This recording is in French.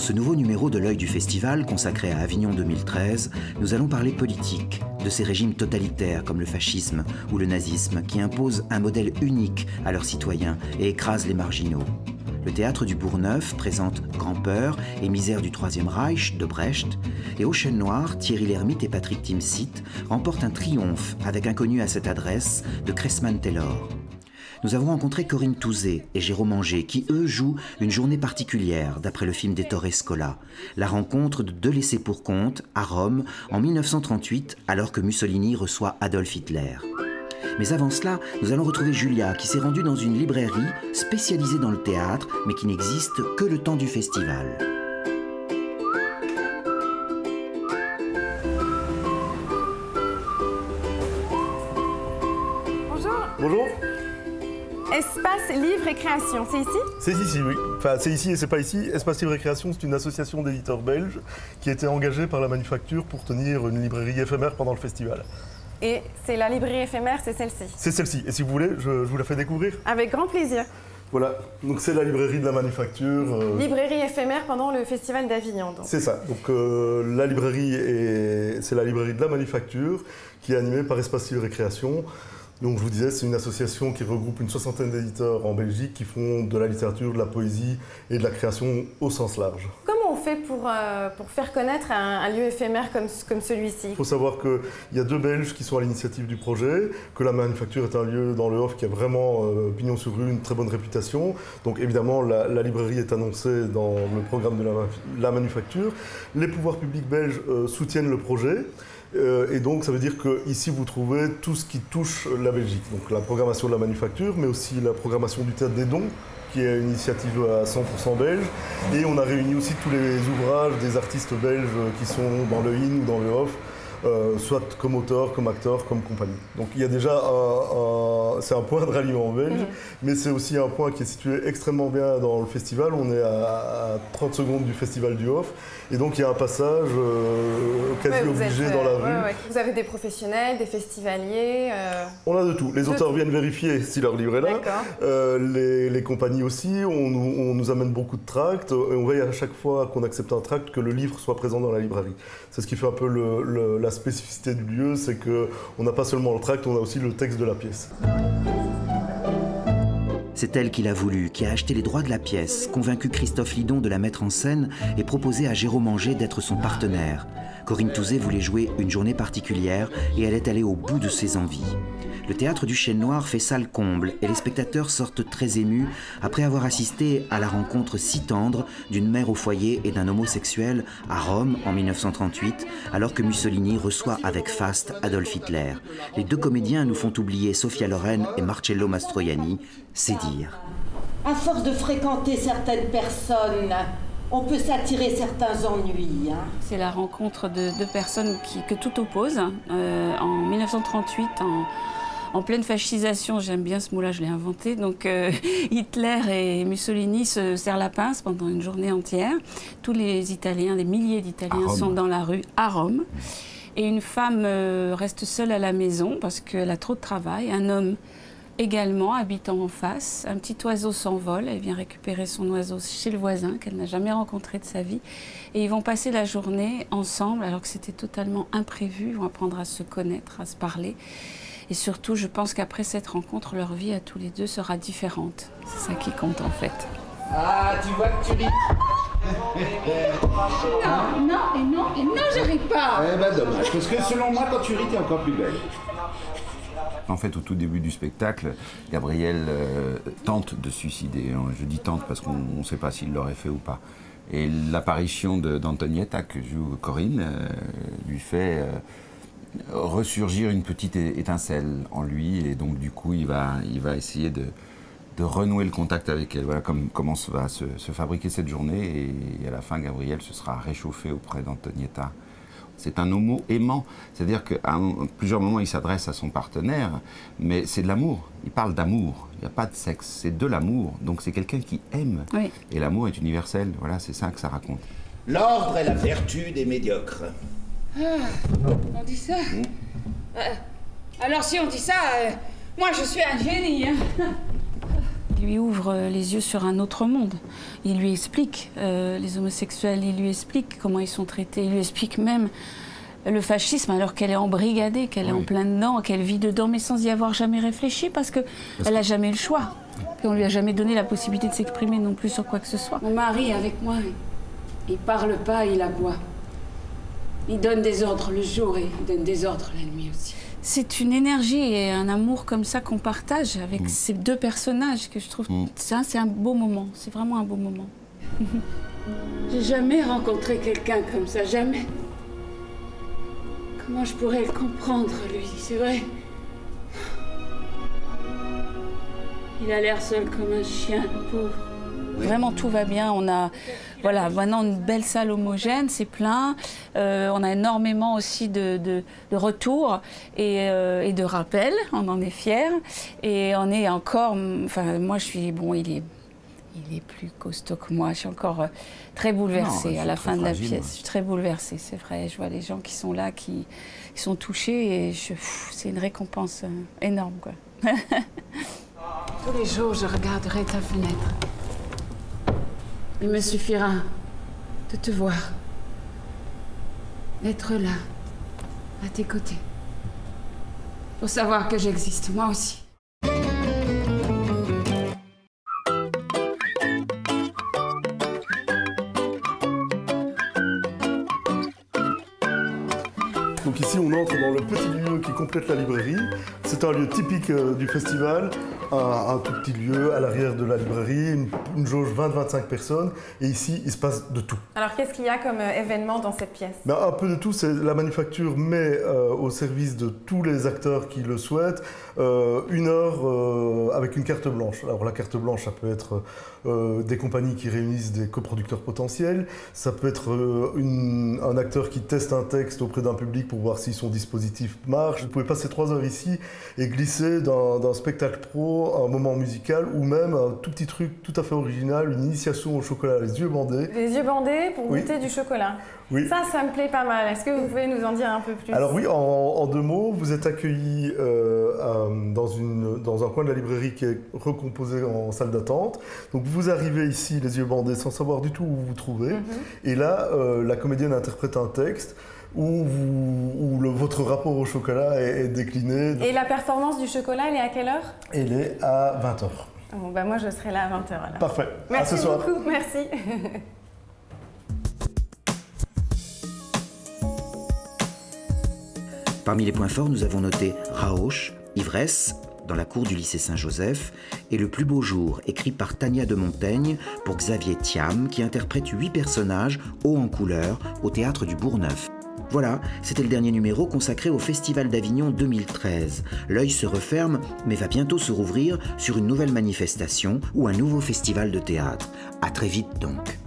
ce nouveau numéro de l'œil du festival, consacré à Avignon 2013, nous allons parler politique, de ces régimes totalitaires comme le fascisme ou le nazisme qui imposent un modèle unique à leurs citoyens et écrasent les marginaux. Le théâtre du Bourgneuf présente Grand-Peur et Misère du Troisième Reich de Brecht, et au Chêne Noir, Thierry Lhermitte et Patrick Timsit remportent un triomphe avec Inconnu à cette adresse de Cressman Taylor. Nous avons rencontré Corinne Touzé et Jérôme Anger qui, eux, jouent une journée particulière d'après le film d'Ettore Scola, la rencontre de deux laissés pour compte à Rome en 1938 alors que Mussolini reçoit Adolf Hitler. Mais avant cela, nous allons retrouver Julia qui s'est rendue dans une librairie spécialisée dans le théâtre mais qui n'existe que le temps du festival. Bonjour. Bonjour. Espace Livre et Création, c'est ici? C'est ici, oui. Enfin, c'est ici et c'est pas ici. Espace Livre et Création, c'est une association d'éditeurs belges qui a été engagée par la Manufacture pour tenir une librairie éphémère pendant le festival. Et c'est la librairie éphémère, c'est celle-ci? C'est celle-ci. Et si vous voulez, je vous la fais découvrir. Avec grand plaisir. Voilà. Donc c'est la librairie de la Manufacture. Librairie éphémère pendant le festival d'Avignon. C'est ça. Donc la librairie, c'est la librairie de la Manufacture qui est animée par Espace Livre et Création. Donc je vous disais, c'est une association qui regroupe une soixantaine d'éditeurs en Belgique qui font de la littérature, de la poésie et de la création au sens large. Comment on fait pour faire connaître un lieu éphémère comme celui-ci? Il faut savoir qu'il y a deux Belges qui sont à l'initiative du projet, que la Manufacture est un lieu dans le Off qui a vraiment pignon sur rue, une très bonne réputation. Donc évidemment, la librairie est annoncée dans le programme de la Manufacture. Les pouvoirs publics belges soutiennent le projet. Et donc ça veut dire qu'ici vous trouvez tout ce qui touche la Belgique. Donc la programmation de la Manufacture, mais aussi la programmation du Théâtre des Dons, qui est une initiative à 100% belge. Et on a réuni aussi tous les ouvrages des artistes belges qui sont dans le in ou dans le off, soit comme auteur, comme acteur, comme compagnie. Donc il y a déjà c'est un point de ralliement belge, mais c'est aussi un point qui est situé extrêmement bien dans le festival. On est à 30 secondes du festival du Off, et donc il y a un passage quasi obligé dans la rue. Vous avez des professionnels, des festivaliers On a de tout. Les auteurs viennent vérifier si leur livre est là. Les compagnies aussi, on nous amène beaucoup de tracts, et on veille à chaque fois qu'on accepte un tract que le livre soit présent dans la librairie. C'est ce qui fait un peu la spécificité du lieu, c'est qu'on n'a pas seulement le tract, on a aussi le texte de la pièce. C'est elle qui l'a voulu, qui a acheté les droits de la pièce, convaincu Christophe Lidon de la mettre en scène et proposé à Jérôme Anger d'être son partenaire. Corinne Touzé voulait jouer une journée particulière et elle est allée au bout de ses envies. Le théâtre du Chêne Noir fait salle comble et les spectateurs sortent très émus après avoir assisté à la rencontre si tendre d'une mère au foyer et d'un homosexuel à Rome en 1938, alors que Mussolini reçoit avec faste Adolf Hitler. Les deux comédiens nous font oublier Sophia Loren et Marcello Mastroianni, c'est dire. À force de fréquenter certaines personnes, on peut s'attirer certains ennuis. C'est la rencontre de deux personnes que tout oppose. En 1938, en pleine fascisation, j'aime bien ce mot-là, je l'ai inventé. Donc Hitler et Mussolini se serrent la pince pendant une journée entière. Tous les Italiens, des milliers d'Italiens sont dans la rue à Rome. Et une femme reste seule à la maison parce qu'elle a trop de travail. Un homme également, habitant en face, un petit oiseau s'envole, elle vient récupérer son oiseau chez le voisin qu'elle n'a jamais rencontré de sa vie. Et ils vont passer la journée ensemble alors que c'était totalement imprévu. Ils vont apprendre à se connaître, à se parler. Et surtout, je pense qu'après cette rencontre, leur vie à tous les deux sera différente. C'est ça qui compte en fait. Ah, tu vois que tu ris. Non, j'arrive pas. Eh ben dommage, parce que selon moi, quand tu ris, t'es encore plus belle. En fait, au tout début du spectacle, Gabriel tente de se suicider. Je dis tente parce qu'on ne sait pas s'il l'aurait fait ou pas. Et l'apparition d'Antonietta, que joue Corinne, lui fait ressurgir une petite étincelle en lui. Et donc, du coup, il va essayer de renouer le contact avec elle. Voilà comment va se fabriquer cette journée. Et à la fin, Gabriel se sera réchauffé auprès d'Antonietta. C'est un homo aimant, c'est-à-dire qu'à plusieurs moments, il s'adresse à son partenaire, mais c'est de l'amour. Il parle d'amour, il n'y a pas de sexe, c'est de l'amour. Donc c'est quelqu'un qui aime. Oui. Et l'amour est universel, voilà, c'est ça que ça raconte. L'ordre est la vertu des médiocres. Ah, on dit ça Alors si on dit ça, moi je suis un génie. Il lui ouvre les yeux sur un autre monde. Il lui explique les homosexuels, il lui explique comment ils sont traités, il lui explique même le fascisme alors qu'elle est embrigadée, qu'elle est en plein dedans, qu'elle vit dedans, mais sans y avoir jamais réfléchi parce qu'elle n'a jamais eu le choix. Et on lui a jamais donné la possibilité de s'exprimer non plus sur quoi que ce soit. Mon mari avec moi, il parle pas, il aboie. Il donne des ordres le jour et il donne des ordres la nuit aussi. C'est une énergie et un amour comme ça qu'on partage avec ces deux personnages que je trouve... Ça, c'est un beau moment. C'est vraiment un beau moment. J'ai jamais rencontré quelqu'un comme ça, jamais. Comment je pourrais le comprendre, lui, c'est vrai. Il a l'air seul comme un chien, le pauvre. Vraiment, tout va bien. On a maintenant une belle salle homogène, c'est plein. On a énormément aussi de retours et de rappels. On en est fiers. Et on est encore... Enfin, moi, je suis... Bon, il est plus costaud que moi. Je suis encore très bouleversée à la fin de la pièce. Je suis très bouleversée, c'est vrai. Je vois les gens qui sont là, qui sont touchés. Et c'est une récompense énorme, quoi. Tous les jours, je regarderai ta fenêtre. Il me suffira de te voir, d'être là, à tes côtés, pour savoir que j'existe, moi aussi. Donc ici, on entre dans le petit lieu qui complète la librairie. C'est un lieu typique du festival, un tout petit lieu à l'arrière de la librairie, une jauge 20-25 personnes. Et ici, il se passe de tout. Alors, qu'est-ce qu'il y a comme événement dans cette pièce? Un peu de tout. La manufacture met au service de tous les acteurs qui le souhaitent 1 heure avec une carte blanche. Alors, la carte blanche, ça peut être des compagnies qui réunissent des coproducteurs potentiels. Ça peut être un acteur qui teste un texte auprès d'un public pour voir si son dispositif marche. Vous pouvez passer 3 heures ici et glisser d'un spectacle pro à un moment musical ou même un tout petit truc tout à fait original, une initiation au chocolat, les yeux bandés. Les yeux bandés pour goûter du chocolat. Oui. Ça me plaît pas mal. Est-ce que vous pouvez nous en dire un peu plus? Alors oui, en 2 mots, vous êtes accueillis dans un coin de la librairie qui est recomposé en salle d'attente. Donc vous arrivez ici, les yeux bandés, sans savoir du tout où vous vous trouvez. Et là, la comédienne interprète un texte où votre rapport au chocolat est décliné. Et la performance du chocolat, elle est à quelle heure? Elle est à 20h. Bon, moi, je serai là à 20h alors. Parfait. Merci à ce soir. beaucoup, merci. Parmi les points forts, nous avons noté Rausch, Ivresse, dans la cour du lycée Saint-Joseph, et Le plus beau jour, écrit par Tania de Montaigne pour Xavier Thiam, qui interprète 8 personnages hauts en couleur au théâtre du Bourgneuf. Voilà, c'était le dernier numéro consacré au Festival d'Avignon 2013. L'œil se referme, mais va bientôt se rouvrir sur une nouvelle manifestation ou un nouveau festival de théâtre. À très vite donc.